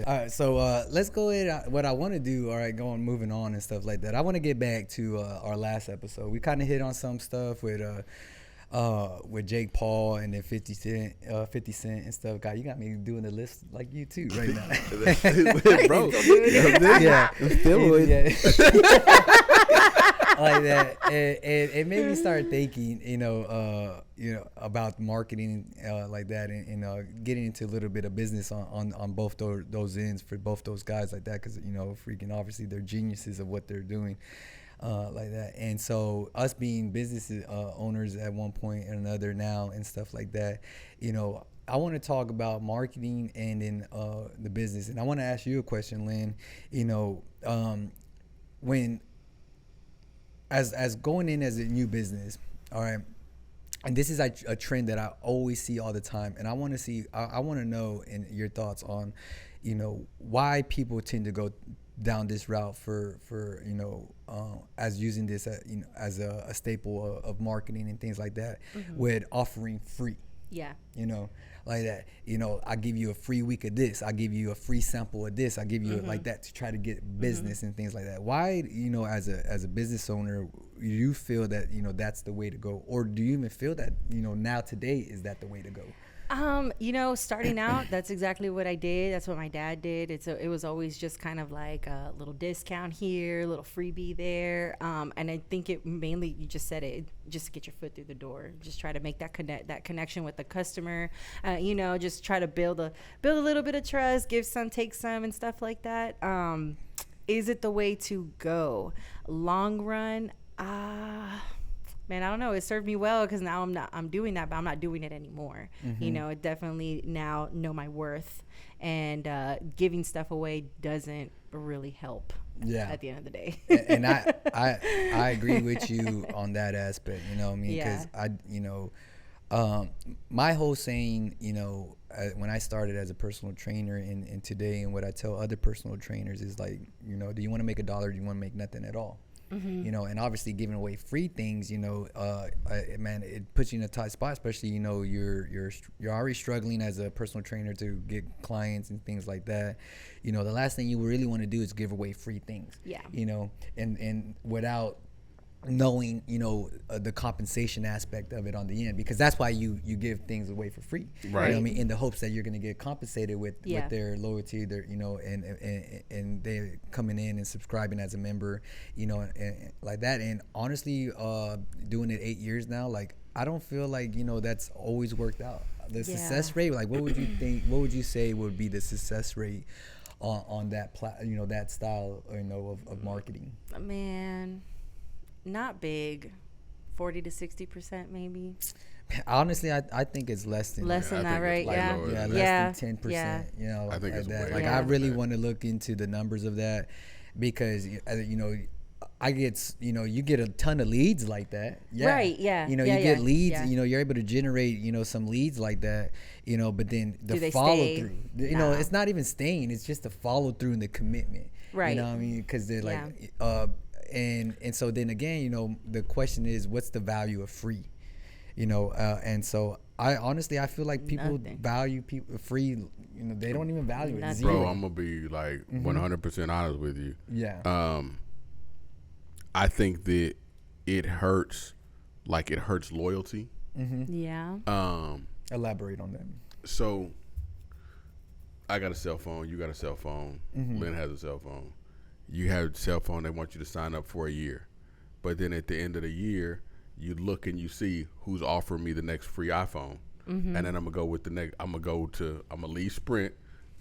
right, so let's go ahead. What I want to do, all right, moving on and stuff like that. I want to get back to our last episode. We kind of hit on some stuff with Jake Paul and then 50 Cent and stuff. God, you got me doing the list like you too right now, bro. Yeah, like that. And it made me start thinking, about marketing like that, and getting into a little bit of business on both those ends for both those guys like that, because freaking obviously they're geniuses of what they're doing. Like that. And so us being business owners at one point or another now and stuff like that, I want to talk about marketing and then the business. And I want to ask you a question, Lynn. When as going in as a new business, all right, and this is a trend that I always see all the time, and I want to know in your thoughts on, why people tend to go down this route for as using this as a staple of marketing and things like that, with offering free. Yeah. Like that. I give you a free week of this. I give you a free sample of this. I give you like that to try to get business and things like that. Why, as a business owner, you feel that that's the way to go, or do you even feel that now today is that the way to go? Starting out, that's exactly what I did. That's what my dad did. It was always just kind of like a little discount here, a little freebie there. And I think it mainly, you just said it, just to get your foot through the door. Just try to make that connection with the customer. Just try to build a little bit of trust, give some, take some, and stuff like that. Is it the way to go? Long run, man, I don't know. It served me well because now I'm doing that, but I'm not doing it anymore. It definitely now know my worth, and giving stuff away doesn't really help. Yeah. At the end of the day. And I agree with you on that aspect. What I mean? Because my whole saying, when I started as a personal trainer and today, and what I tell other personal trainers is like, do you want to make $1? Or do you want to make nothing at all? And obviously giving away free things, man, it puts you in a tight spot, especially, you're already struggling as a personal trainer to get clients and things like that. The last thing you really want to do is give away free things. Yeah. And without knowing, the compensation aspect of it on the end, because that's why you give things away for free. Right. In the hopes that you're going to get compensated with their loyalty, their, and they're coming in and subscribing as a member, and like that. And honestly, doing it 8 years now, like, I don't feel like, that's always worked out. The success rate, like, what would you say would be the success rate on that, that style, of marketing? Man, not big, 40 to 60% maybe. Honestly, I think it's less than that, right? Yeah, less than 10%. I think like it's that. way Like, I really want to look into the numbers of that, because I get, you get a ton of leads like that. Yeah. Right. Yeah. You get leads. Yeah. You're able to generate, some leads like that. But then the follow through. It's not even staying. It's just the follow through and the commitment. Right. You know what I mean? Because they're like, and so then again, the question is, what's the value of free? And so I honestly feel like people value people free. They don't even value it. Zero. Bro, I'm gonna be like 100% honest with you. Yeah. I think that it hurts loyalty. Yeah. Elaborate on that. So I got a cell phone. You got a cell phone. Lynn has a cell phone. You have a cell phone. They want you to sign up for a year, but then at the end of the year, you look and you see who's offering me the next free iPhone, and then I'm gonna go with the next. I'm gonna leave Sprint,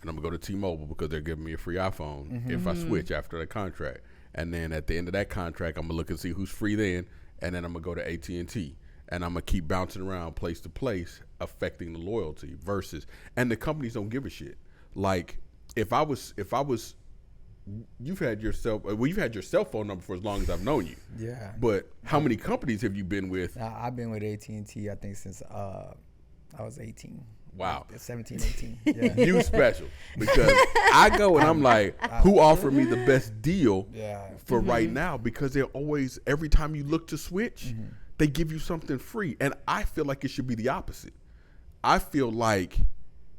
and I'm gonna go to T-Mobile because they're giving me a free iPhone if I switch after the contract. And then at the end of that contract, I'm gonna look and see who's free then, and then I'm gonna go to AT&T, and I'm gonna keep bouncing around place to place, affecting the loyalty versus. And the companies don't give a shit. Like if I was. You've had your cell phone number for as long as I've known you. Yeah. But how many companies have you been with? I've been with AT&T, I think, since I was 18. Wow. 17, 18. Yeah. You special. Because I go and I'm like, who offered me the best deal for right now? Because they're always, every time you look to switch, they give you something free. And I feel like it should be the opposite. I feel like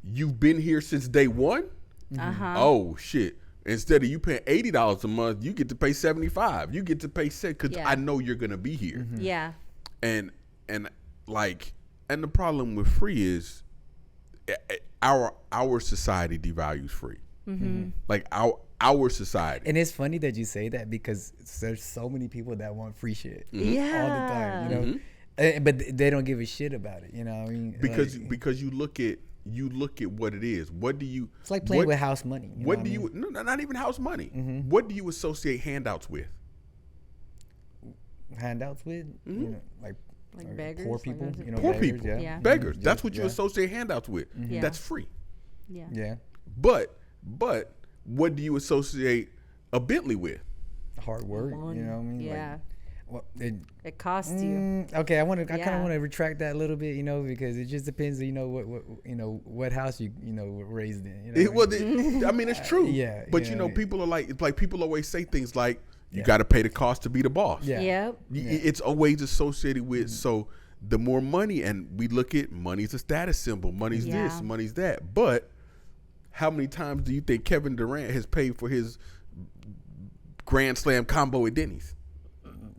you've been here since day one. Oh shit. Instead of you paying $80 a month, you get to pay $75. You get to pay $6 because I know you're gonna be here. Yeah. And like, and the problem with free is our society devalues free. Like our society. And it's funny that you say that because there's so many people that want free shit all the time, you know. But they don't give a shit about it, you know what I mean? Because you look at what it is. What do you? It's like playing with house money. What do you? No, not even house money. What do you associate handouts with? Handouts with, you know, like beggars, poor people, you know, Poor beggars, people, yeah. beggars. That's what you associate handouts with. Yeah. That's free. Yeah. But what do you associate a Bentley with? hard work. You know what I mean? Yeah. Like, well, it costs you. Okay, I kind of want to retract that a little bit, you know, because it just depends, you know, what house you were raised in. You know I mean, it's true. Yeah. But you know, people are like people always say things like, "You got to pay the cost to be the boss." Yeah. Yep. It's always associated with so the more money, and we look at money's a status symbol. Money's this, money's that. But how many times do you think Kevin Durant has paid for his Grand Slam combo at Denny's?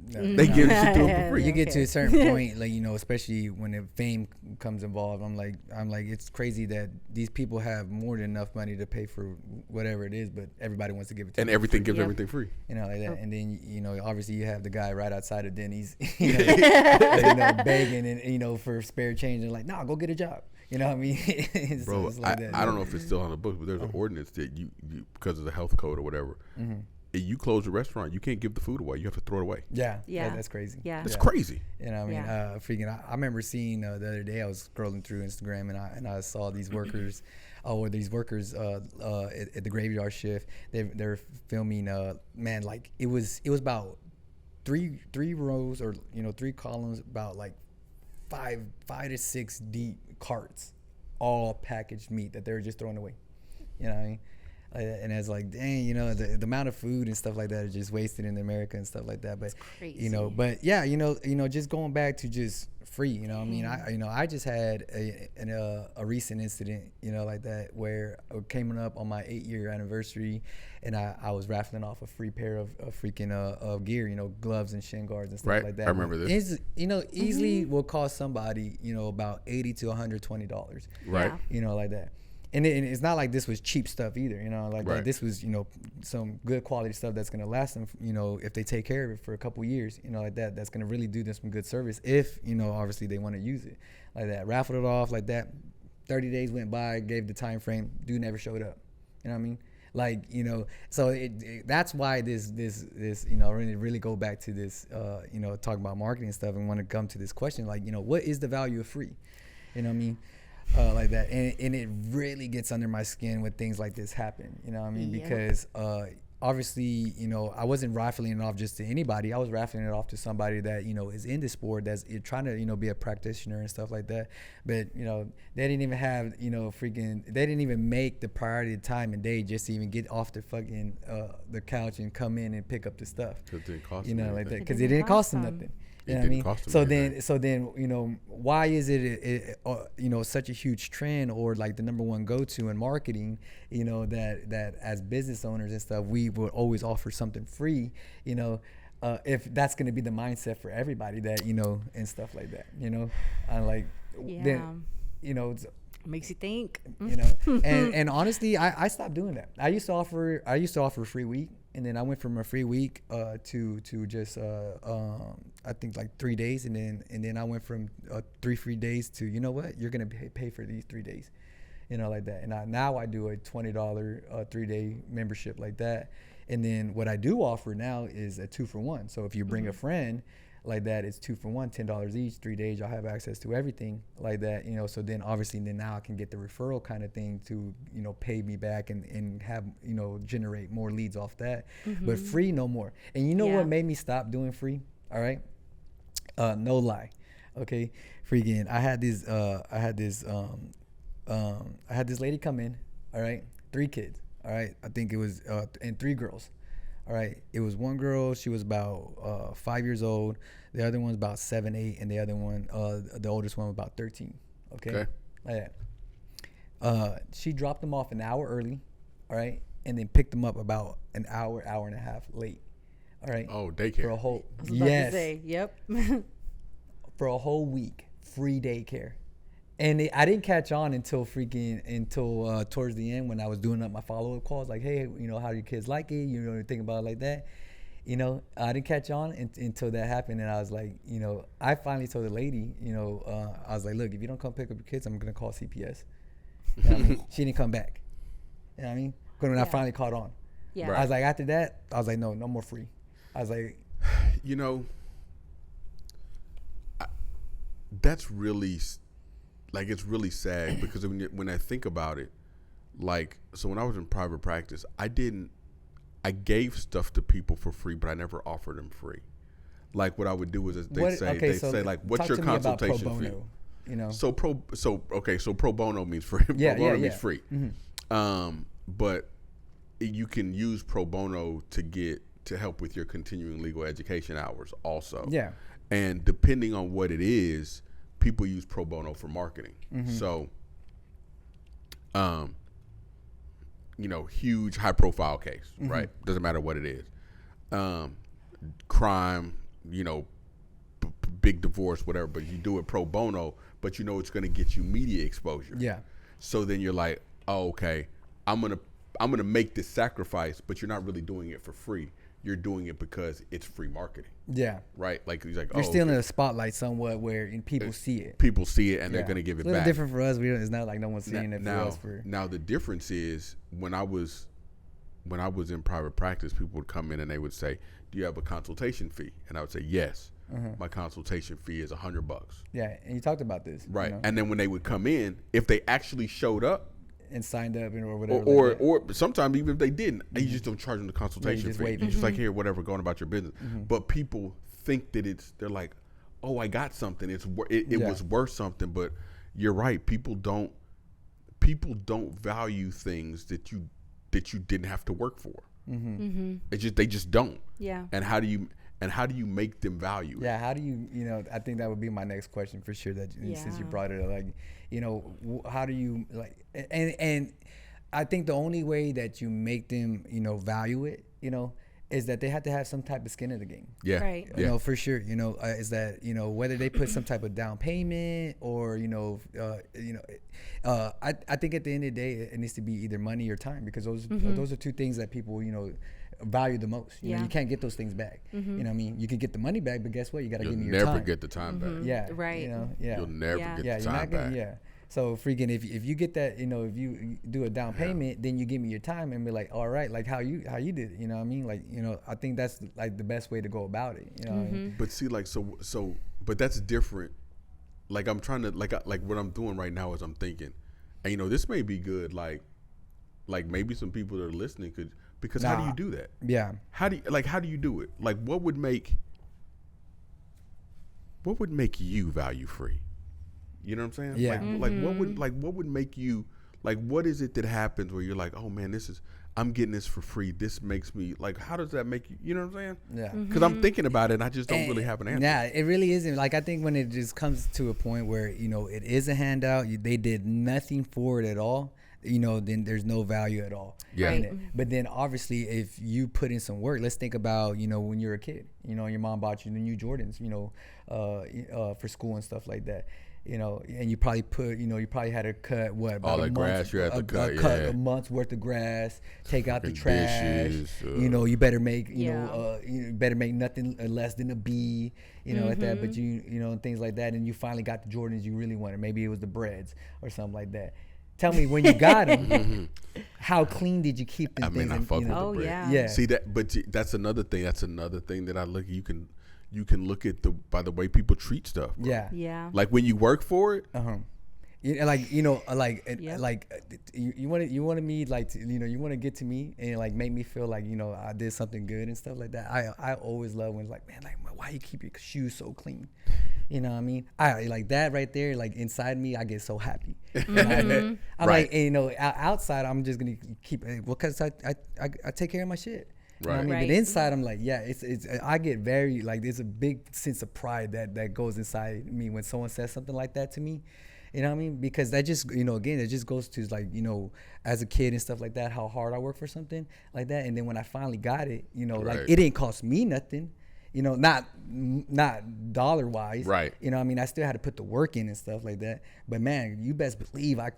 They give shit to him for free. You get to a certain point, like, you know, especially when the fame comes involved. I'm like, it's crazy that these people have more than enough money to pay for whatever it is, but everybody wants to give it to them. And everything gives everything free. You know, like that. And then, you know, obviously you have the guy right outside of Denny's, you know, begging and, you know, for spare change and like, nah, go get a job. You know what I mean? Bro, it's like that. I don't know if it's still on the books, but there's an ordinance that you because of the health code or whatever. If you close a restaurant, you can't give the food away. You have to throw it away. Yeah. That's crazy. Yeah. That's crazy. You know what I mean? I remember seeing the other day, I was scrolling through Instagram and I saw these workers, at the graveyard shift. They're filming, man, like it was about three rows or, you know, 3 columns, about like five to 6 deep carts, all packaged meat that they were just throwing away. You know what I mean? And it's like, dang, you know, the amount of food and stuff like that is just wasted in America and stuff like that. But you know, but yeah, you know, just going back to just free, you know, I mean, I just had a recent incident, you know, like that, where it came up on my 8-year anniversary, and I was raffling off a free pair of freaking gear, you know, gloves and shin guards and stuff like that. I remember this. It's, you know, easily will cost somebody, you know, about $80 to $120. Right. You know, like that. And it's not like this was cheap stuff either, you know, like this was, you know, some good quality stuff that's going to last them, you know, if they take care of it for a couple years, you know, like that's going to really do them some good service if, you know, obviously they want to use it like that. Raffled it off like that. 30 days went by, gave the time frame, dude never showed up. You know what I mean? Like, you know, so that's why this, you know, really go back to this, you know, talking about marketing and stuff, and want to come to this question, like, you know, what is the value of free? You know what I mean? Like that, and it really gets under my skin when things like this happen, you know what I mean? Because obviously, you know, I wasn't raffling it off just to anybody. I was raffling it off to somebody that, you know, is in the sport, that's trying to, you know, be a practitioner and stuff like that. But, you know, they didn't even have, you know, they didn't even make the priority of time and day just to even get off the fucking the couch and come in and pick up the stuff. Because it didn't cost them, you know, anything. like that, because it didn't cost them nothing. You know what I mean? So then, you know, why is it you know, such a huge trend, or like the number one go-to in marketing, you know, that as business owners and stuff, we would always offer something free, you know, if that's going to be the mindset for everybody, that, you know, and stuff like that, you know, then, you know, makes you think, you know, and honestly, I stopped doing that. I used to offer a free week. And then I went from a free week to just I think like 3 days, and then I went from 3 free days to, you know what, you're gonna pay for these 3 days, you know, like that. And now I do a $20 3-day membership like that. And then what I do offer now is a 2-for-1. So if you bring a friend like that, it's 2 for $1, $10 each, 3 days, y'all have access to everything like that, you know. So then obviously now I can get the referral kind of thing to, you know, pay me back and have, you know, generate more leads off that. But free, no more. And you know what made me stop doing free? All right, no lie, okay, freaking I had this lady come in, all right, 3 kids, all right, I think it was and 3 girls. All right, it was one girl, she was about 5 years old. The other one's about 7, 8, and the other one, the oldest one, was about 13. Okay. Like that. She dropped them off an hour early. all right, and then picked them up about an hour and a half late, all right. Oh, daycare. For a whole I was about to say, yep. for a whole week, free daycare. And I didn't catch on until towards the end when I was doing up my follow-up calls, like, hey, how do your kids like it? Think about it like that. I didn't catch on until that happened, and I was like, I finally told the lady, I was like, look, if you don't come pick up your kids, I'm gonna call CPS. You know what I mean? She didn't come back. You know what I mean? But when I finally caught on, Yeah. I was like, after that, I was like, no more free. I was like, that's really, like, it's really sad because when I think about it, like, so when I was in private practice, I gave stuff to people for free, but I never offered them free. Like, what I would do is they'd say like, what's your consultation fee? So pro bono means free. Pro bono means free. Mm-hmm. But you can use pro bono to help with your continuing legal education hours also. Yeah. And depending on what it is, people use pro bono for marketing. Mm-hmm. So, huge high profile case, mm-hmm. right? Doesn't matter what it is. Crime, big divorce, whatever, but you do it pro bono, but it's going to get you media exposure. Yeah. So then you're like, oh, okay, I'm going to make this sacrifice, but you're not really doing it for free. You're doing it because it's free marketing. Yeah. Right? Like, he's like, you're still in the spotlight somewhat where people see it. People see it and they're going to give it back. It's a little different for us. It's not like no one's seeing it for us. Now, the difference is when I was in private practice, people would come in and they would say, do you have a consultation fee? And I would say, yes. Uh-huh. My consultation fee is $100. Yeah. And you talked about this. Right. And then when they would come in, if they actually showed up, and signed up or whatever, or sometimes even if they didn't, mm-hmm. you just don't charge them the consultation fee. It's just like, here, whatever, going about your business. Mm-hmm. But people think that they're like, oh, I got something. It was worth something. But you're right. People don't value things that you didn't have to work for. Mm-hmm. Mm-hmm. They just don't. Yeah. And how do you make them value it? Yeah, how do you, I think that would be my next question for sure, that since you brought it up, like, how do you, like, and I think the only way that you make them, value it, is that they have to have some type of skin in the game. Yeah. Right. For sure, is that, whether they put some type of down payment or, I think at the end of the day, it needs to be either money or time, because those are two things that people, value the most. You can't get those things back. Mm-hmm. You know what I mean? You can get the money back, but guess what? You got to give me your time. You'll never get the time back. Yeah. Right. You'll never get the time back. Yeah. So freaking, if you get that, if you do a down payment, then you give me your time and be like, all right, like how you did it. You know what I mean? Like, I think that's like the best way to go about it. You know what I mean? But see, like, but that's different. Like, I'm trying to, like what I'm doing right now is I'm thinking, and this may be good. Like maybe some people that are listening could. Because how do you do that? Yeah. How do you do it? Like, what would make you value free? You know what I'm saying? Yeah. Like what would make you, like, what is it that happens where you're like, oh man, I'm getting this for free. This makes me, like, how does that make you? You know what I'm saying? Yeah. Because I'm thinking about it and I just don't really have an answer. Yeah, it really isn't. Like, I think when it just comes to a point where it is a handout, they did nothing for it at all. Then there's no value at all. Yeah. Right. But then obviously if you put in some work, let's think about, when you're a kid, your mom bought you the new Jordans, for school and stuff like that. And you probably you probably had to cut all the grass you had to cut. Cut a month's worth of grass, take out the trash. Dishes, you better make you better make nothing less than a B, at that. But and things like that. And you finally got the Jordans you really wanted. Maybe it was the breads or something like that. Tell me, when you got them, how clean did you keep them? I fuck with the bread. Yeah. See that, but that's another thing. That's another thing that I look. You can look at by the way people treat stuff. Bro. Yeah. Yeah. Like when you work for it. You wanted me, like, you want to get to me and like make me feel like I did something good and stuff like that. I always love when it's like, man, like, why you keep your shoes so clean? You know what I mean? I like that right there. Like, inside me, I get so happy. I'm right. Like, outside, I'm just gonna keep it because I take care of my shit. You know what I mean? Right. But inside, I'm like, yeah, it's I get very, like, there's a big sense of pride that goes inside me when someone says something like that to me. You know what I mean? Because that just, you know, again, it just goes to like, you know, as a kid and stuff like that, how hard I work for something like that. And then when I finally got it, you know, like it didn't cost me nothing. You know, not dollar wise, right? You know, I mean, I still had to put the work in and stuff like that. But man, you best believe I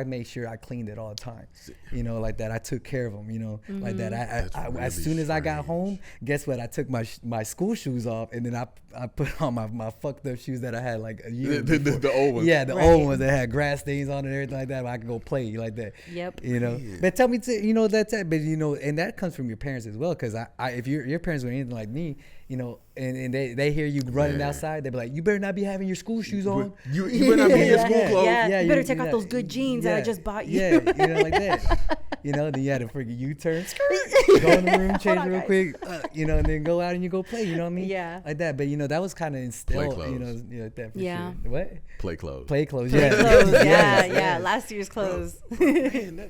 made sure I cleaned it all the time. You know, like that. I took care of them. You know, like that. I really as soon as I got home, guess what? I took my school shoes off, and then I put on my fucked up shoes that I had like a year before. The old ones. Yeah, the old ones that had grass stains on it and everything like that. Where I could go play like that. Yep. You know, but tell me, you know, but you know, and that comes from your parents as well. Because if your parents were anything like me, you know, and they hear you running outside, they be like, you better not be having your school shoes on. You better not be in your school clothes. Yeah, you better take off those good jeans that I just bought you. Yeah, you know, like that. You know, then you had to freaking U-turn, go in the room, change real quick, you know, and then go out and you go play. You know what I mean? Yeah. Like that. But you know, that was kind of instilled. Play you know, like that for sure. What? Play clothes. Play clothes. Play Yeah. clothes. Yeah. Last year's clothes. Man,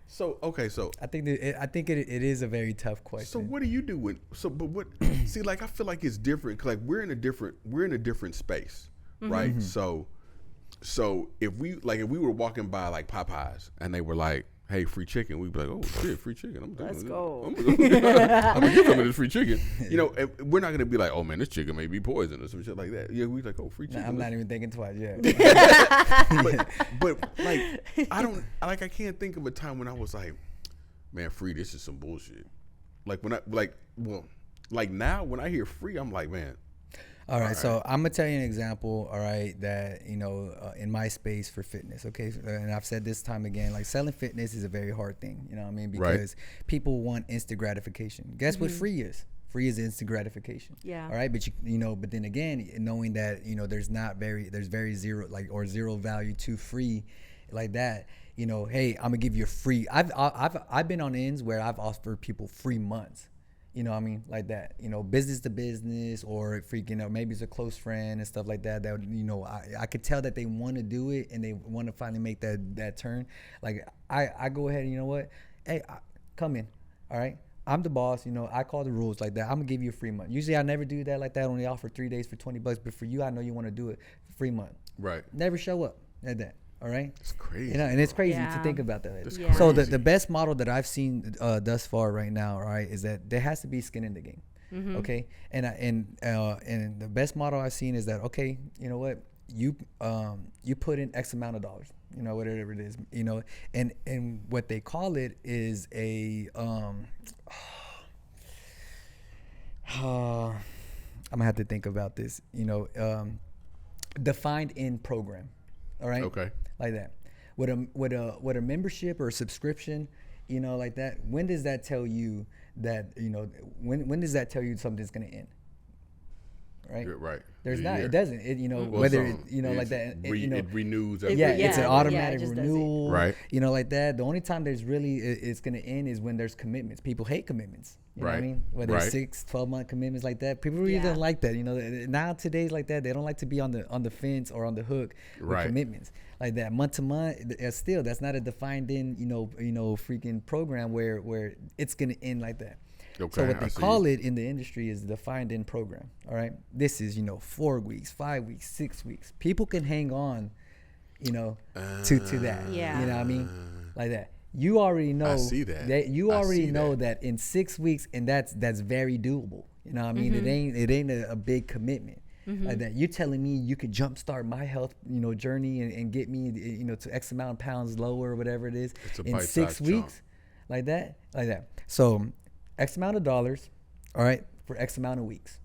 so I think it is a very tough question. So what do you do when? But what? See, like I feel like it's different. 'Cause like we're in a different space, right? So if we were walking by like Popeyes and they were like, hey, free chicken, we'd be like, oh shit, free chicken. Let's go. I'm gonna give them this free chicken. You know, we're not gonna be like, oh man, this chicken may be poison or some shit like that. Yeah, we like, oh, free chicken. I'm not even thinking twice. Yeah. but like I can't think of a time when I was like, man, free, this is some bullshit. Like when now when I hear free, I'm like, man. All right, so I'm gonna tell you an example. All right, that you know, in my space for fitness. Okay, and I've said this time again, like selling fitness is a very hard thing. You know what I mean? Because people want instant gratification. Guess what free is? Free is instant gratification. Yeah. All right, but but then again, knowing that you know there's very zero zero value to free, like that. You know, hey, I'm gonna give you a free. I've been on ends where I've offered people free months. You know what I mean? Like that, you know, business to business or freaking out. Maybe it's a close friend and stuff like that. That, you know, I could tell that they want to do it and they want to finally make that turn. Like I go ahead and, you know what? Hey, come in. All right. I'm the boss. You know, I call the rules like that. I'm going to give you a free month. Usually I never do that like that. I only offer 3 days for $20. But for you, I know you want to do it for free month. Right. Never show up at that. All right. It's crazy. You know, and it's crazy to think about that. Yeah. So the best model that I've seen thus far right now, right, is that there has to be skin in the game. Okay. And the best model I've seen is that, okay, you know what, you put in X amount of dollars, you know, whatever it is, you know, and what they call it is a I'm gonna have to think about this, you know, defined in program. All right. Okay. Like that. With a membership or a subscription, you know, like that. When does that tell you that, you know, when does that tell you something's gonna end? Right. Right. There's not. It doesn't. It, you know, whether it, you know, like that. It renews. It's an automatic renewal. Right. You know, like that. The only time there's really it's gonna end is when there's commitments. People hate commitments. You know what I mean? Whether it's 6, 12-month commitments like that. People really don't like that. You know, now today's like that. They don't like to be on the fence or on the hook with commitments like that. Month to month. Still, that's not a defined in you know freaking program where it's gonna end like that. Okay, so what they call it in the industry is the defined in program. All right, this is 4 weeks, 5 weeks, 6 weeks. People can hang on, you know, to that. Yeah. You know what I mean? Like that. You already know. I see that. You already know that in 6 weeks, and that's very doable. You know what I mean? It ain't a big commitment. Like that. You're telling me you could jumpstart my health, journey and get me, to X amount of pounds lower or whatever it is in 6 weeks, like that. So X amount of dollars, all right, for X amount of weeks.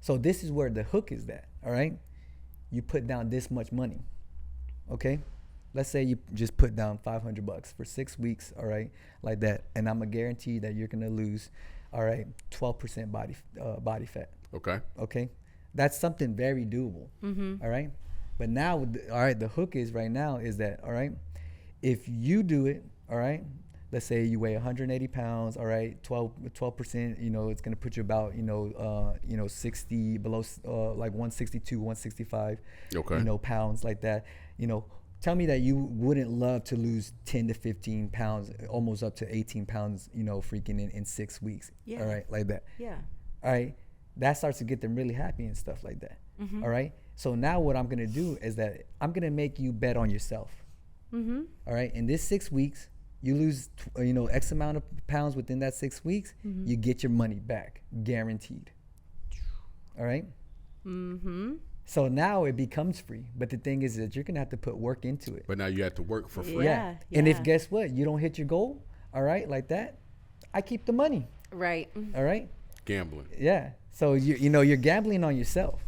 So this is where the hook is that, all right? You put down this much money, okay? Let's say you just put down $500 for 6 weeks, all right, like that, and I'm gonna guarantee that you're gonna lose, all right, 12% body fat. Okay. Okay, that's something very doable. All right, but now, all right, the hook is right now is that, all right, if you do it, all right. Let's say you weigh 180 pounds, all right, 12%, it's gonna put you about, 60 below, like 162, 165, pounds like that. Tell me that you wouldn't love to lose 10 to 15 pounds, almost up to 18 pounds, freaking in 6 weeks. Yeah. All right, like that. Yeah. All right, that starts to get them really happy and stuff like that. All right, So now what I'm gonna do is that I'm gonna make you bet on yourself. All right. In this 6 weeks, you lose, X amount of pounds within that 6 weeks, you get your money back, guaranteed. All right. So now it becomes free, but the thing is that you're gonna have to put work into it. But now you have to work for free. Yeah. And if guess what, you don't hit your goal, all right, like that, I keep the money. Right. All right. Gambling. Yeah. So you're gambling on yourself.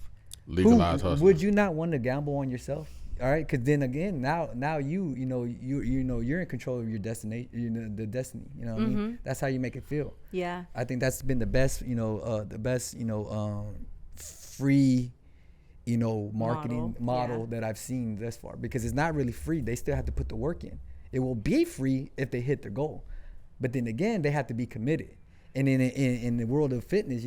Legalized hustle. Would you not want to gamble on yourself? All right, because then again, now you're in control of your destination, the destiny. You know what I mean? That's how you make it feel. Yeah. I think that's been the best, free, marketing model that I've seen thus far, because it's not really free. They still have to put the work in. It will be free if they hit their goal, but then again, they have to be committed. And in the world of fitness,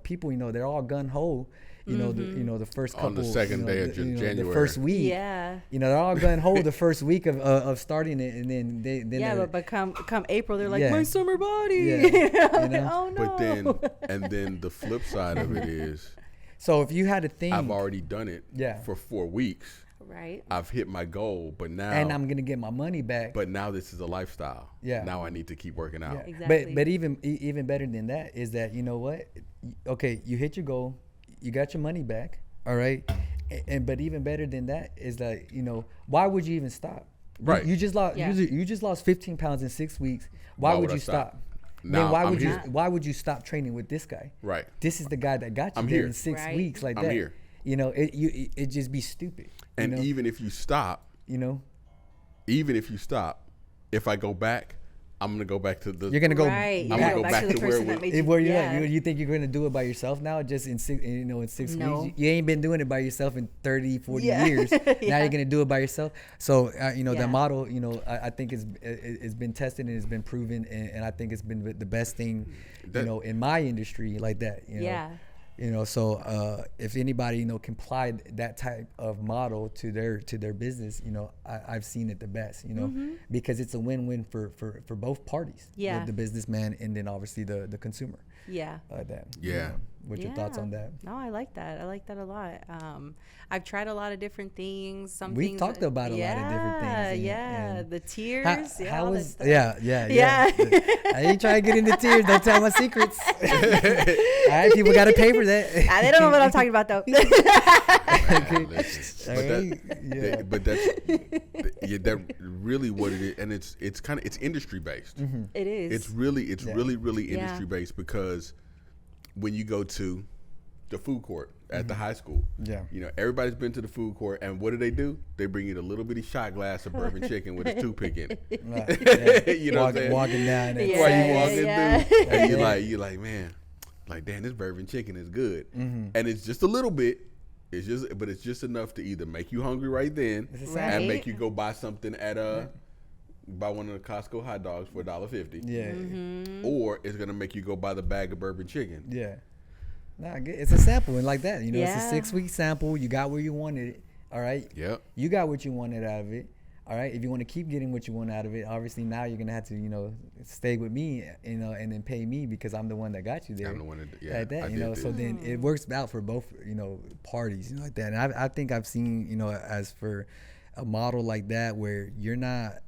people, they're all gun ho. The first couple on the second day of January, the first week. Yeah. They're all gun ho the first week of starting it, and then but come April, they're like, my summer body. Yeah. Oh no. But then the flip side of it is, so if you had a thing, I've already done it for 4 weeks. Right. I've hit my goal, but now I'm gonna get my money back. But now this is a lifestyle. Yeah. Now I need to keep working out. Yeah. Exactly. But even better than that is that, you know what? Okay, you hit your goal, you got your money back, all right. But even better than that is that, why would you even stop? Right. You just lost. You just lost 15 pounds in 6 weeks. Why would you stop? Now, then why would you stop training with this guy? Right. This is the guy that got you there in 6 weeks like that. I'm here. It just be stupid. And even if you stop, if I go back, I'm gonna go back to the. You're gonna go. Right. I'm gonna go back to where you're at. You think you're gonna do it by yourself now? Just in 6 weeks, you ain't been doing it by yourself in 30, 40 years. Now you're gonna do it by yourself. So the model, I think it's been tested and it's been proven, and I think it's been the best thing, in my industry like that. So if anybody can apply that type of model to their business, I've seen it the best, because it's a win-win for both parties, the businessman and then obviously the consumer. What's your thoughts on that? No, I like that. I like that a lot. I've tried a lot of different things. We've talked about a lot of different things. And the tears. How was, I ain't trying to get into tears. Don't tell my secrets. All right, people got to pay for that. They don't know what I'm talking about though. But that's really what it is, and it's industry based. Mm-hmm. It is. It's really industry based, because when you go to the food court at the high school, everybody's been to the food court, and what do? They bring you a little bitty shot glass of bourbon chicken with a toothpick in it. Right. You know what I'm saying? Walking down there. While you walking through, and you're like, man, like, damn, this bourbon chicken is good, and it's just a little bit. But it's just enough to either make you hungry right then and make you go buy something at buy one of the Costco hot dogs for $1.50. Yeah. Mm-hmm. Or it's gonna make you go buy the bag of bourbon chicken. Yeah. Nah, it's a sample, and like that, it's a 6 week sample. You got where you wanted it. All right. Yep. You got what you wanted out of it. All right. If you want to keep getting what you want out of it, obviously now you're gonna have to, stay with me, and then pay me because I'm the one that got you there. I'm the one that, like that, So then it works out for both, parties, like that. And I think I've seen, as for a model like that where you're not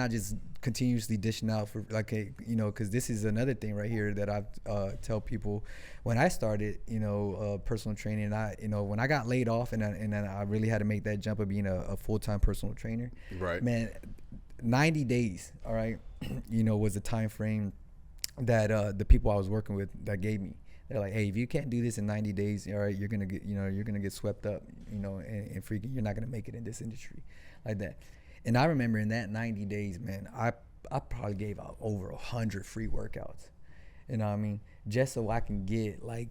just continuously dishing out for because this is another thing right here that I tell people when I started, personal training. When I got laid off and I really had to make that jump of being a full-time personal trainer. Right. Man, 90 days, all right, was the time frame that the people I was working with that gave me. They're like, hey, if you can't do this in 90 days, all right, you're gonna get swept up, and freaking, you're not gonna make it in this industry, like that. And I remember in that 90 days, man, I probably gave out over 100 free workouts. You know what I mean? Just so I can get like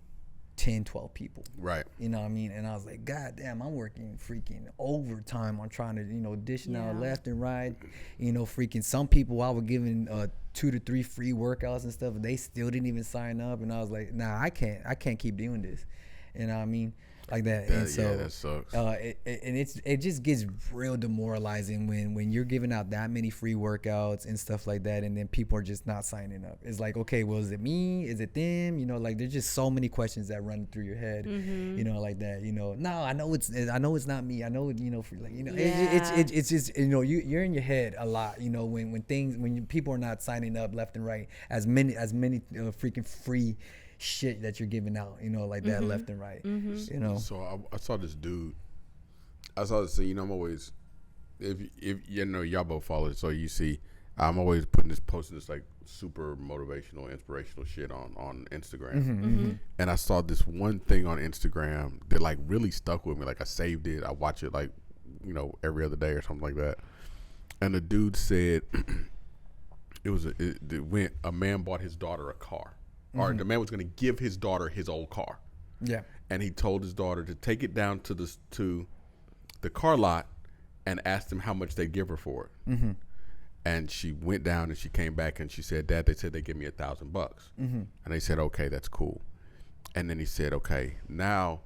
10, 12 people. Right. You know what I mean? And I was like, God damn, I'm working freaking overtime on trying to, dishing out left and right. Freaking some people I was giving 2 to 3 free workouts and stuff, and they still didn't even sign up. And I was like, nah, I can't keep doing this. You know what I mean? like that. That, And so yeah, that sucks. it just gets real demoralizing when you're giving out that many free workouts and stuff like that, and then people are just not signing up. It's like, okay, well, is it me? Is it them? You know, like there's just so many questions that run through your head. You know, like that. You know, no, I know it's not me. I know it, you know, for like, you know, it's just, you know, you're in your head a lot. You know, when people are not signing up left and right, as many freaking free shit that you're giving out, you know, like that left and right. You know. So I saw this dude. I saw this. You know, I'm always, if you know, y'all both follow it, so you see, I'm always posting this like super motivational, inspirational shit on Instagram. And I saw this one thing on Instagram that like really stuck with me. Like I saved it. I watch it like, you know, every other day or something like that. And the dude said, a man bought his daughter a car. Or the man was going to give his daughter his old car. Yeah. And he told his daughter to take it down to the car lot and asked him how much they'd give her for it. And she went down and she came back and she said, Dad, they said they give me $1,000. And they said, okay, that's cool. And then he said, okay, now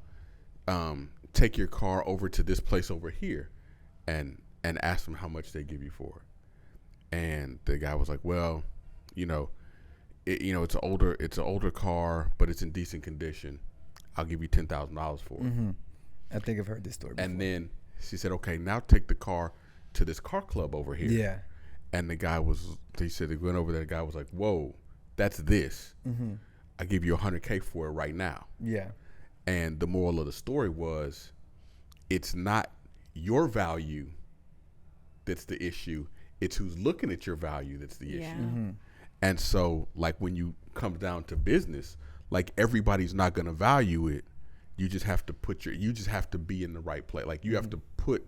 take your car over to this place over here and ask them how much they give you for it. And the guy was like, well, you know, it's an older car, but it's in decent condition. I'll give you $10,000 for it. I think I've heard this story before. And then she said, okay, now take the car to this car club over here. Yeah. And he said they went over there. The guy was like, whoa, that's this. I give you $100K for it right now. Yeah. And the moral of the story was, it's not your value that's the issue. It's who's looking at your value that's the issue. And so, like, when you come down to business, like, everybody's not going to value it. You just have to be in the right place. Like, you have to put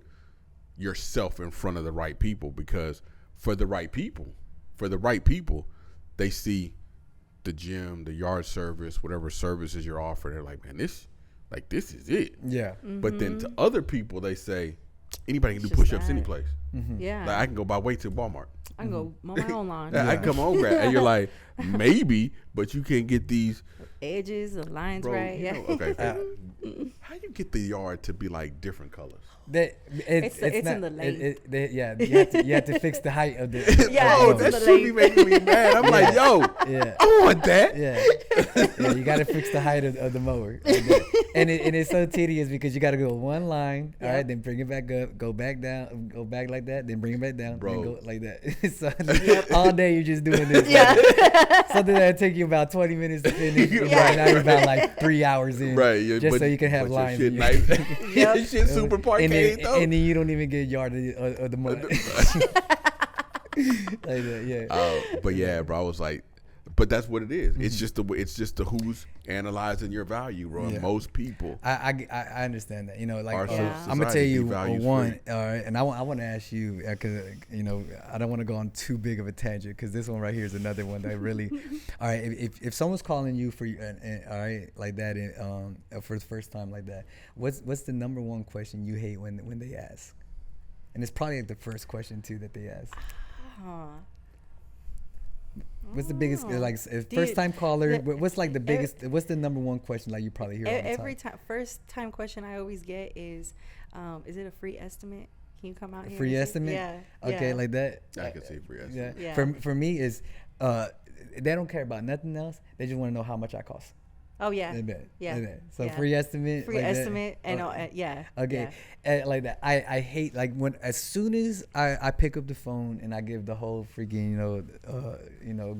yourself in front of the right people, because for the right people, they see the gym, the yard service, whatever services you're offering. They're like, man, this is it. Yeah. But then to other people, they say, anybody can do push-ups any place. Yeah. Like, I can go buy weights at Walmart. I can go mow my own lawn. I can come home, and you're like, maybe, but you can't get these edges, the lines, bro, right? Yeah. Okay. How you get the yard to be like different colors? It's not, in the lane. You have to fix the height of the. Bro, that should be making me mad. I'm like, yo, I want that. Yeah, you got to fix the height of the mower, and it's so tedious because you got to go one line, all right, then bring it back up, go back down, go back like that, then bring it back down, then go like that. So all day you're just doing this. Something that take you about 20 minutes to finish. Right now you're about like 3 hours in, right? Just so you can have lines. Shit, nice. Shit super parquet, and then you don't even get a yard of the mud. Like that, yeah. But yeah, bro, I was like, but that's what it is. It's just the who's analyzing your value, bro. Yeah. Most people. I understand that. You know, like I'm gonna tell society you values one, and I want to ask you, because you know, I don't want to go on too big of a tangent, because this one right here is another one that really. All right, if someone's calling you for all right, like that, for the first time like that, what's the number one question you hate when they ask? And it's probably like the first question too that they ask. What's the biggest, like, first time caller? What's like the biggest? What's the number one question like you probably hear all the time? Every time, first time question I always get is it a free estimate? Can you come out here? Free estimate? Yeah. Okay, like that. I can see free estimate. Yeah. For me is, they don't care about nothing else. They just want to know how much I cost. Oh yeah. So free estimate. Free estimate and yeah. Okay. Yeah. Like that. I hate, like, as soon as I pick up the phone and I give the whole freaking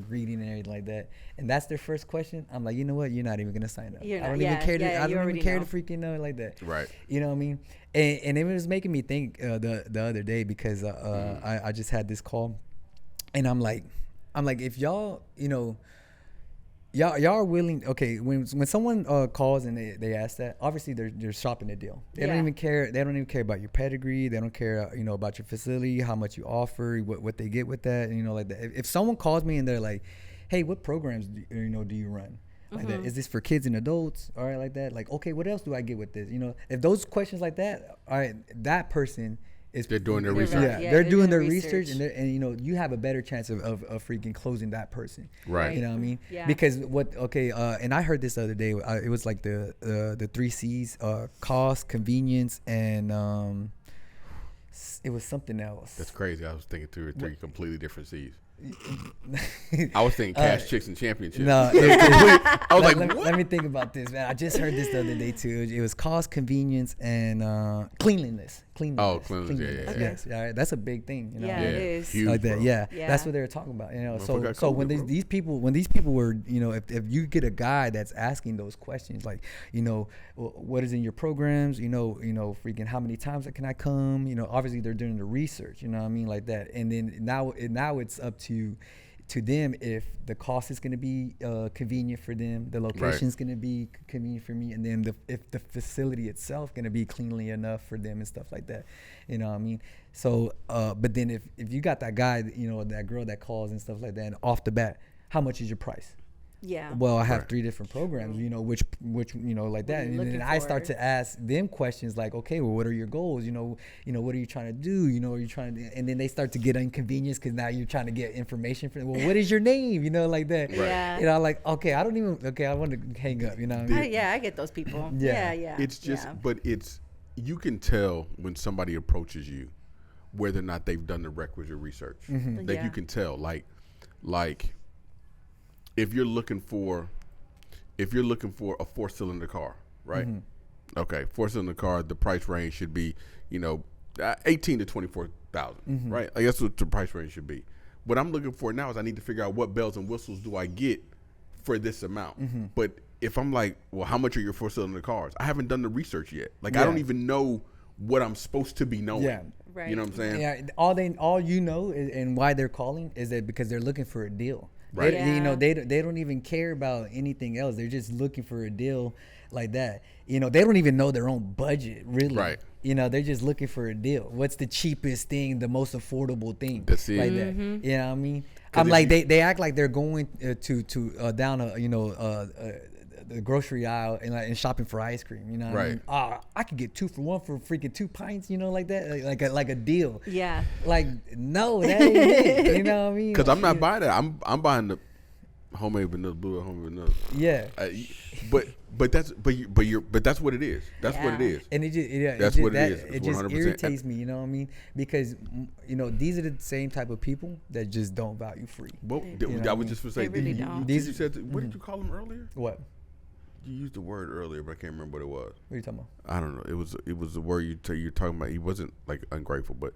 greeting and everything like that, and that's their first question, I'm like, you know what? You're not even gonna sign up. I don't even care to. I don't even care to freaking know like that. Right. You know what I mean? And it was making me think the other day, because I just had this call, and I'm like, if y'all, you know. Y'all are willing. Okay, when someone calls and they ask that, obviously they're shopping a deal. They don't even care. They don't even care about your pedigree. They don't care, about your facility, how much you offer, what they get with that, like that. If someone calls me and they're like, "Hey, what programs do you run?" Like that. Is this for kids and adults? All right, like that. Like, okay, what else do I get with this? If those questions like that, all right, that person They're doing their They're research. right. Yeah, Yeah, they're they're doing doing their the research, research. and you know, you have a better chance of freaking closing that person. Right. You know what I mean? Yeah. Because and I heard this the other day. It was like the 3 C's: cost, convenience, and it was something else. That's crazy. I was thinking two or three completely different C's. I was thinking cash, chicks, and championships. No, I was like, what? let me think about this, man. I just heard this the other day too. It was cost, convenience, and cleanliness. Oh, cleanliness. Yeah. Yes, yeah, that's a big thing. You know? Yeah, it is. Huge, Like that, bro. yeah. Yeah. That's what they were talking about. You know, Motherfucker got so COVID, when bro. these people were, you know, if you get a guy that's asking those questions, like, you know, what is in your programs, you know, freaking how many times can I come, you know, obviously they're doing the research, you know what I mean, like that, and then now it's up to them if the cost is going to be convenient for them, the location is going to be convenient for me, and then if the facility itself going to be cleanly enough for them and stuff like that, you know what I mean. So but then if you got that guy, you know, that girl that calls and stuff like that, and off the bat, how much is your price? Yeah. Well, I have 3 different programs, you know, which you know, like that, What are you and then looking I start for? to ask them questions like, okay, well, what are your goals? You know, what are you trying to do? You know, are you trying to? And then they start to get inconvenienced because now you're trying to get information from them. Well, what is your name? You know, like that. Right. Yeah. You know, like, okay, I want to hang up. You know what I mean? Yeah, I get those people. Yeah. Yeah. It's just, yeah. but you can tell when somebody approaches you whether or not they've done the requisite research. Mm-hmm. Like Yeah. you can tell, like if you're looking for a 4-cylinder car, right? Mm-hmm. Okay, 4-cylinder car, the price range should be, you know, 18 to 24,000, Mm-hmm. right? Like that's what the price range should be. What I'm looking for now is I need to figure out what bells and whistles do I get for this amount. Mm-hmm. But if I'm like, well, how much are your 4-cylinder cars? I haven't done the research yet. Like I Yeah. don't even know what I'm supposed to be knowing. Yeah. Right. You know what I'm saying? Yeah, all you know is, and why they're calling is that because they're looking for a deal. Right. They, you know, Yeah. they don't even care about anything else. They're just looking for a deal like that. You know, they don't even know their own budget, really. Right. You know, they're just looking for a deal. What's the cheapest thing, the most affordable thing? That's it. Like Mm-hmm. that. You know what I mean? 'Cause I'm if like, you- they act like they're going to down a, you know, the grocery aisle and shopping for ice cream, you know what I mean? I could get 2 for 1 for freaking 2 pints, you know, like that, like a deal. Yeah. Like, no, that ain't it. You know what I mean? Because I'm not buying that. I'm buying the homemade vanilla, blue homemade vanilla. Yeah. But that's what it is. That's what it Yeah. is. And it just, yeah, That's it just, what it that, is. It's It just 100%. irritates me, you know what I mean? Because, you know, these are the same type of people that just don't value free. Well, know what I I was mean? just going to say, They really don't. you said, what did you call them earlier? What? You used the word earlier, but I can't remember what it was. What are you talking about? I don't know. It was the word you're talking about. He wasn't like ungrateful, but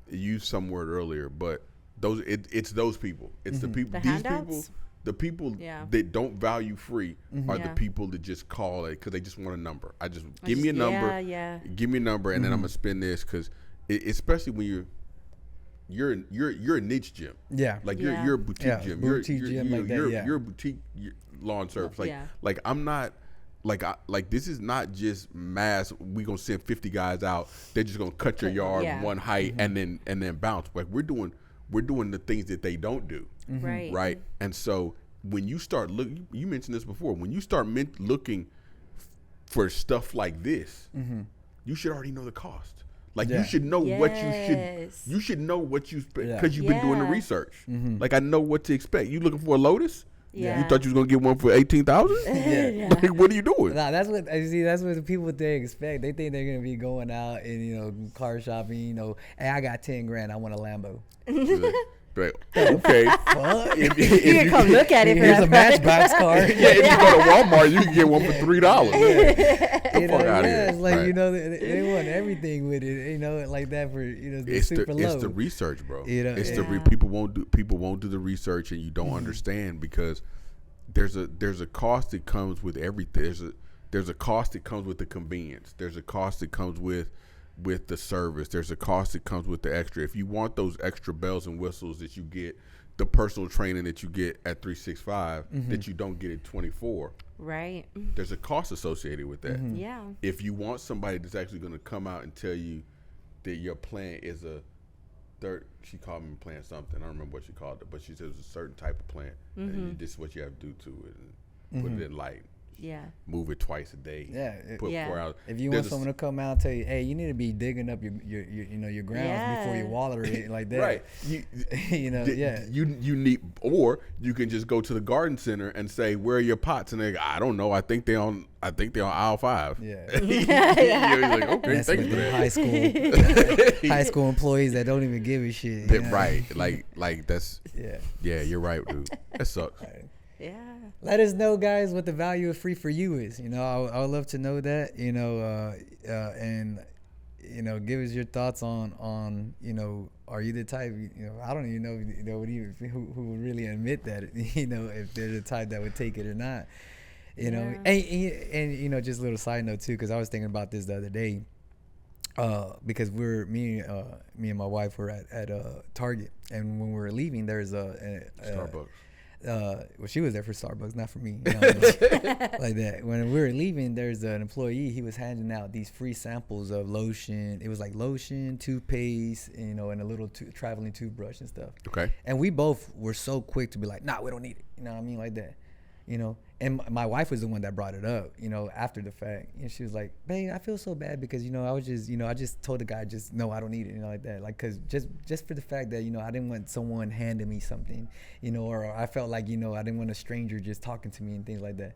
you used some word earlier. But it's those people. It's the people. The These handouts? people. The people Yeah. that don't value free are the Yeah. people that just call it because they just want a number. Give me a number. Yeah. Give me a number, and then I'm gonna spend this because, especially when you're a niche gym. Yeah. Like Yeah. you're a boutique Yeah, gym. boutique gym like that, yeah. You're a boutique lawn service. Yeah. Like I'm not. Like this is not just mass. We gonna send 50 guys out. They're just gonna cut your yard Yeah. one height and then bounce. Like we're doing the things that they don't do. Right. Right. And so when you start looking, you mentioned this before. When you start looking for stuff like this, you should already know the cost. Like Yeah. you should know what Yes. you should know what you Yeah. because you've been doing the Yeah. research. Like I know what to expect. You looking for a Lotus? Yeah. You thought you was gonna get one for 18,000? Yeah. Like, what are you doing? Nah, that's what I see. That's what the people they expect. They think they're gonna be going out and, you know, car shopping. You know, hey, I got 10 grand. I want a Lambo. Like, okay. Fuck. You can come look at it for Here's a that price. Matchbox car. Yeah, if you go to Walmart, you can get one for $3. You know, fuck outta yeah, here. it's like, Right. you know, they want everything with it, you know, like that for, you know, It's super low. the research, bro. You know, It's yeah. people won't do the research, and you don't understand because there's a cost that comes with everything. There's a cost that comes with the convenience. There's a cost that comes with the service. There's a cost that comes with the extra. If you want those extra bells and whistles that you get, the personal training that you get at 365 that you don't get at 24, Right. there's a cost associated with that. Yeah. If you want somebody that's actually going to come out and tell you that your plant is a third, she called me plant something. I don't remember what she called it, but she said it was a certain type of plant. And this is what you have to do to it and put it in light. move it twice a day. Yeah. Put 4 hours. If you want someone to come out and tell you, hey, you need to be digging up your grounds before you water it like that. Right. You need, or you can just go to the garden center and say, where are your pots? And they go, I don't know. I think they're on aisle 5. Yeah. You're like, okay, that's thank with you. the high school employees that don't even give a shit. Right. Like that's. Yeah, you're right, dude. That sucks. Right. Yeah. Let us know, guys, what the value of free for you is. I would love to know that. And give us your thoughts on are you the type? I don't even know who would really admit that. If they're the type that would take it or not. And just a little side note too, because I was thinking about this the other day. Because me and my wife were at Target, and when we were leaving, there's a Starbucks. Well, she was there for Starbucks, not for me. Like that. When we were leaving, there's an employee. He was handing out these free samples of lotion. It was like lotion, toothpaste, and a little traveling toothbrush and stuff. Okay. And we both were so quick to be like, nah, we don't need it. You know what I mean? Like that. And my wife was the one that brought it up, after the fact. And she was like, babe, I feel so bad because, I was just, I just told the guy, no, I don't need it, like that. Like, cause just for the fact that, I didn't want someone handing me something, or I felt like, I didn't want a stranger just talking to me and things like that.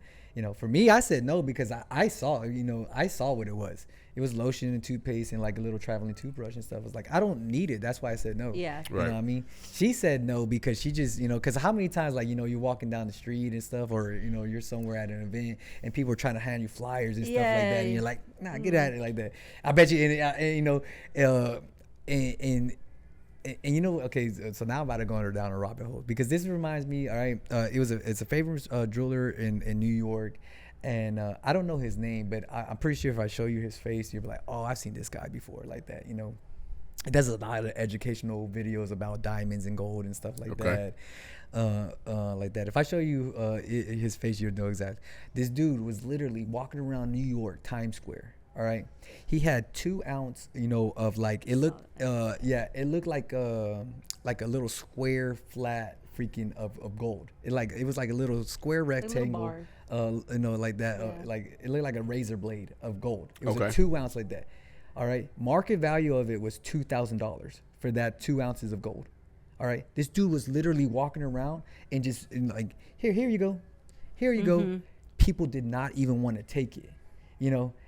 For me, I said no because I saw what it was. It was lotion and toothpaste and like a little traveling toothbrush and stuff. I was like, I don't need it. That's why I said no. Yeah. You know what I mean? She said no because she just, because how many times, like, you're walking down the street and stuff, or, you're somewhere at an event and people are trying to hand you flyers and stuff like that. And you're like, nah, get at it like that. I bet you, okay, so now I'm about to go down a rabbit hole because this reminds me, all right, it's a favorite jeweler in New York. And I don't know his name, but I'm pretty sure if I show you his face, you'll be like, oh, I've seen this guy before, like that, It does a lot of educational videos about diamonds and gold and stuff like that. Like that. If I show you his face, you'll know exactly. This dude was literally walking around New York, Times Square. All right. He had 2 ounce, of like, it looked like a little square flat freaking of gold. It was like a little square rectangle. Like that. Like it looked like a razor blade of gold. It was a 2 ounce like that. All right. Market value of it was $2,000 for that 2 ounces of gold. All right. This dude was literally walking around and just like, here you go. Here you go. People did not even want to take it.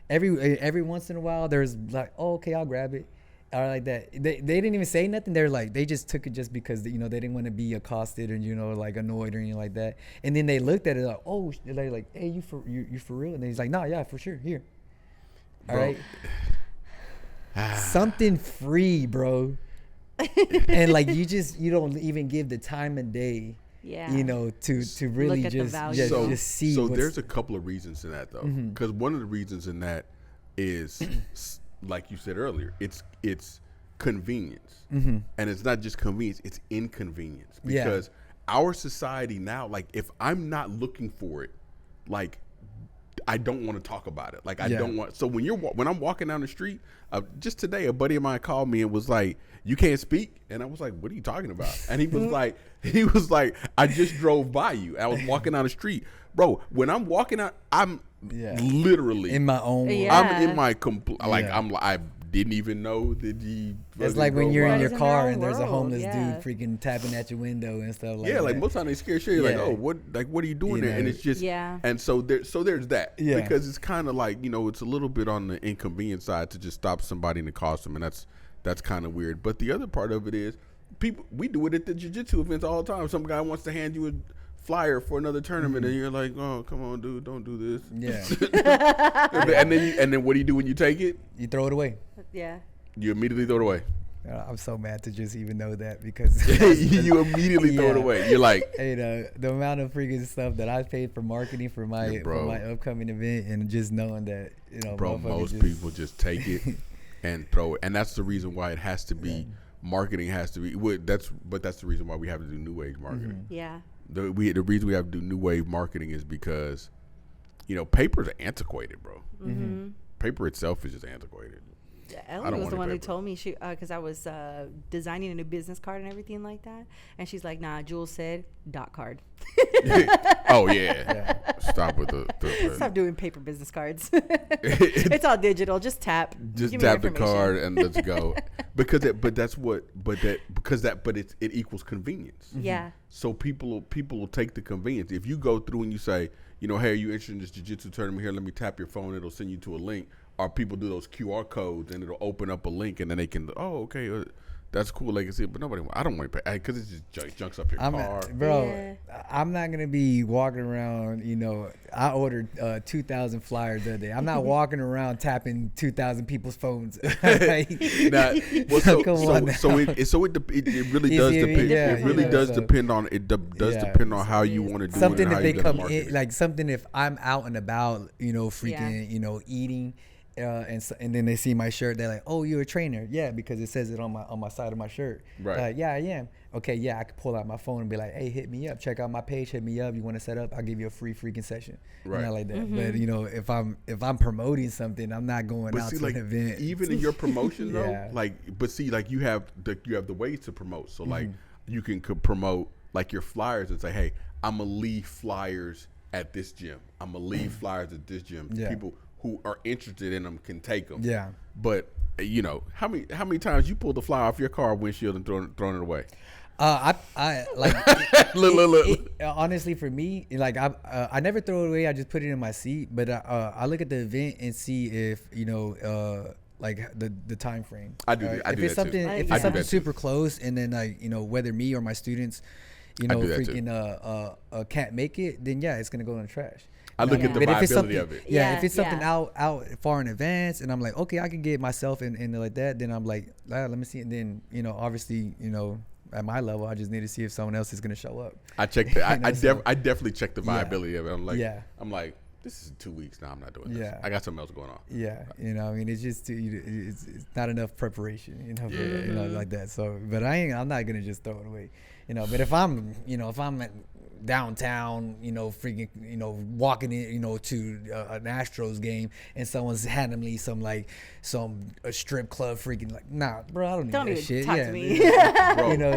Every once in a while there's like, oh, okay, I'll grab it. Or like that. They didn't even say nothing. They're like, they just took it just because, they didn't want to be accosted and, like annoyed or anything like that. And then they looked at it like, oh, they're like, hey, you for real? And he's like, nah, yeah, for sure. Here. All right. Something free, bro. And like, you don't even give the time of day, to really just see. So there's a couple of reasons in that though. Because one of the reasons in that is, like you said earlier, it's convenience. And it's not just convenience, it's inconvenience. Because our society now, like, if I'm not looking for it, like, I don't want to talk about it. Like, I don't want. So when I'm walking down the street, just today, a buddy of mine called me and was like, "You can't speak," and I was like, "What are you talking about?" And he was like, "I just drove by you. I was walking down the street, bro. When I'm walking out, I'm literally in my own world. I'm in my I didn't even know that he. It's like when you're in your car and there's a homeless dude freaking tapping at your window and stuff like that. Yeah, like most times they scare shit. You're like, oh, what are you doing there? And it's just, and so there's that. Yeah. Because it's kind of like, it's a little bit on the inconvenient side to just stop somebody in the costume, and that's kind of weird. But the other part of it is, we do it at the jiu-jitsu events all the time. Some guy wants to hand you a flyer for another tournament, and you're like, oh, come on, dude, don't do this. Yeah. and then what do you do when you take it? You throw it away. Yeah. You immediately throw it away. I'm so mad to just even know that because you immediately throw it away. You're like, hey, the amount of freaking stuff that I paid for marketing for my upcoming event, and just knowing that bro, most people just take it and throw it, and that's the reason why it has to be marketing has to be. That's the reason why we have to do new age marketing. Yeah. The reason we have to do new wave marketing is because, papers are antiquated, bro. Paper itself is just antiquated. Ellie was the one who told me because I was designing a new business card and everything like that, and she's like, "Nah, Jules said dot card." Oh yeah. Stop with the Stop doing paper business cards. It's all digital. Just tap. Just tap the card and let's go. Because it equals convenience. Yeah. So people will take the convenience. If you go through and you say, hey, are you interested in this jiu-jitsu tournament here? Let me tap your phone. It'll send you to a link. Or people do those QR codes and it'll open up a link and then they can, okay, that's cool. They can see it, but I don't want to pay because it just junks up your car. I'm not going to be walking around, I ordered 2,000 flyers the other day. I'm not walking around tapping 2,000 people's phones. So it really does depend. It really does depend on depend on how you want to do something. It. Something if they come in, like something if I'm out and about, freaking, eating. And then they see my shirt. They're like, "Oh, you're a trainer?" Yeah, because it says it on my side of my shirt. Right. Yeah, I am. Okay, yeah, I could pull out my phone and be like, "Hey, hit me up. Check out my page. Hit me up. You want to set up? I'll give you a free freaking session." Right. Not like that. Mm-hmm. But if I'm promoting something, I'm not going out to an event. Even in your promotion though, you have the ways to promote. So like you can promote like your flyers and say, "Hey, I'm gonna leave flyers at this gym. I'm gonna leave flyers at this gym." Yeah. People who are interested in them can take them. Yeah. But how many times you pulled the fly off your car windshield and thrown it away? I like look. Honestly, for me, like I never throw it away. I just put it in my seat. But I look at the event and see if like the time frame. I do. If it's something super close, and then whether me or my students, can't make it, then yeah, it's gonna go in the trash. I look at the viability of it. Yeah, if it's something out far in advance, and I'm like, okay, I can get myself in like that, then I'm like, let me see. And then obviously, at my level, I just need to see if someone else is gonna show up. I checked. I definitely check the viability of it. I'm like, this is 2 weeks now. I'm not doing this. Yeah. I got something else going on. Yeah, it's just it's not enough preparation, like that. So, but I'm not gonna just throw it away, But if I'm at downtown, freaking, walking in, to an Astros game and someone's handing me some a strip club freaking nah, bro, I don't need that shit. Don't even talk to me. Bro,